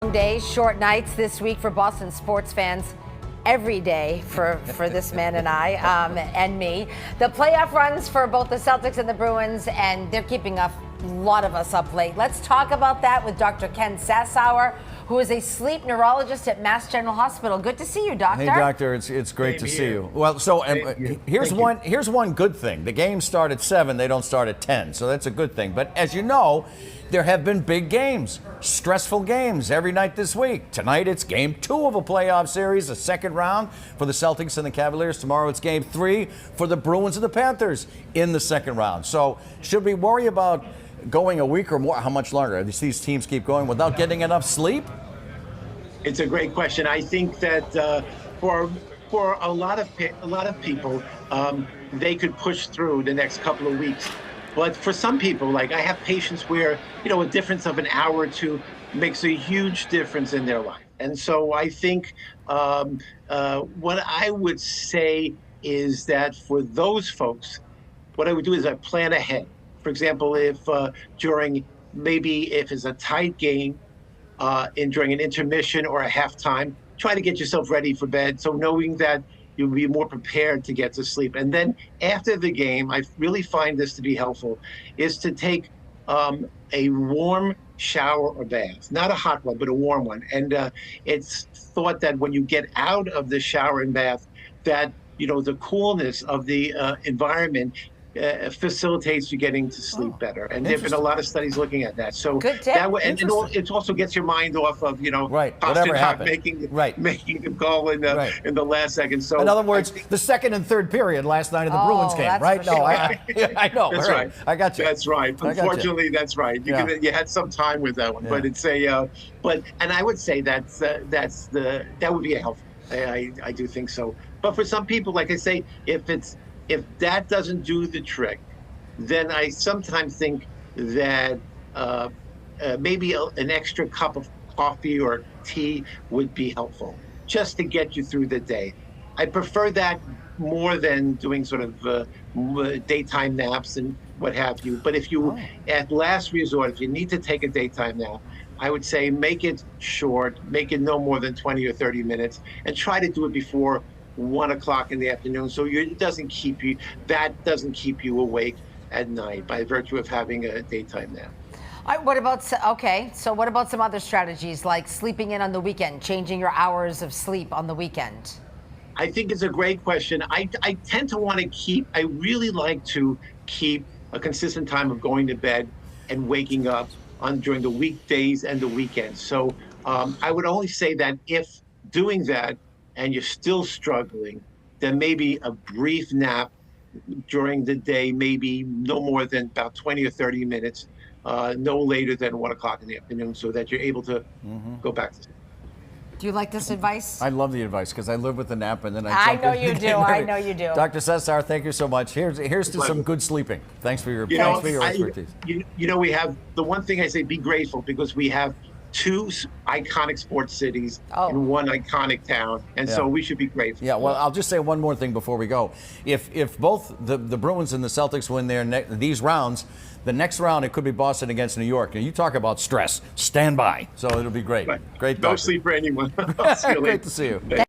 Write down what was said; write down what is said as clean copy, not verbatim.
long days, short nights this week for Boston sports fans. Every day for this man and I and me. The playoff runs for both the Celtics and the Bruins, and they're keeping a lot of us up late. Let's talk about that with Dr. Ken Sasauer, who is a sleep neurologist at Mass General Hospital. Good to see you, Doctor. Hey, Doctor, it's great to see you. Well, so here's one good thing. The games start at 7, they don't start at 10, so that's a good thing. But as you know, there have been big games, stressful games every night this week. Tonight it's game 2 of a playoff series, the second round for the Celtics and the Cavaliers. Tomorrow it's game 3 for the Bruins and the Panthers in the second round. So should we worry about going a week or more? How much longer? These teams keep going without getting enough sleep? It's a great question. I think that for a lot of people, they could push through the next couple of weeks. But for some people, like I have patients where, a difference of an hour or two makes a huge difference in their life. And so I think what I would say is that for those folks, what I would do is I plan ahead. For example, if it's a tight game, during an intermission or a halftime, try to get yourself ready for bed. So knowing that you'll be more prepared to get to sleep. And then after the game, I really find this to be helpful, is to take a warm shower or bath, not a hot one, but a warm one. And it's thought that when you get out of the shower and bath, that, the coolness of the environment facilitates you getting to sleep better, and there've been a lot of studies looking at that. So that way, and it also gets your mind off of whatever happened, making the goal in the last second. So in other words, the second and third period last night of the Bruins game, right? No, I know. That's right. I got you. That's right. Unfortunately, that's right. You had some time with that one, but it's and I would say that would be a helpful. I do think so. But for some people, like I say, if that doesn't do the trick, then I sometimes think that maybe an extra cup of coffee or tea would be helpful, just to get you through the day. I prefer that more than doing sort of daytime naps and what have you. But if you, at last resort, if you need to take a daytime nap, I would say make it short, make it no more than 20 or 30 minutes, and try to do it before 1 o'clock in the afternoon, so it doesn't keep you awake at night by virtue of having a daytime nap. What about some other strategies like sleeping in on the weekend, changing your hours of sleep on the weekend? I think it's a great question. I tend to want to I really like to keep a consistent time of going to bed and waking up during the weekdays and the weekends. So I would only say that if doing that and you're still struggling, then maybe a brief nap during the day, maybe no more than about 20 or 30 minutes, no later than 1 o'clock in the afternoon, so that you're able to go back to sleep. Do you like this advice? I love the advice because I live with the nap and then I know you do. I know you do. Dr. Sasauer, thank you so much. Here's to some good sleeping. Thanks for your expertise. We have the one thing I say: be grateful, because we have 2 iconic sports cities in one iconic town, and so we should be grateful. Yeah, well, I'll just say one more thing before we go. If both the Bruins and the Celtics win these rounds, the next round it could be Boston against New York. And you talk about stress. Stand by. So it'll be great. Right. Great. No sleep for anyone. Great to see you.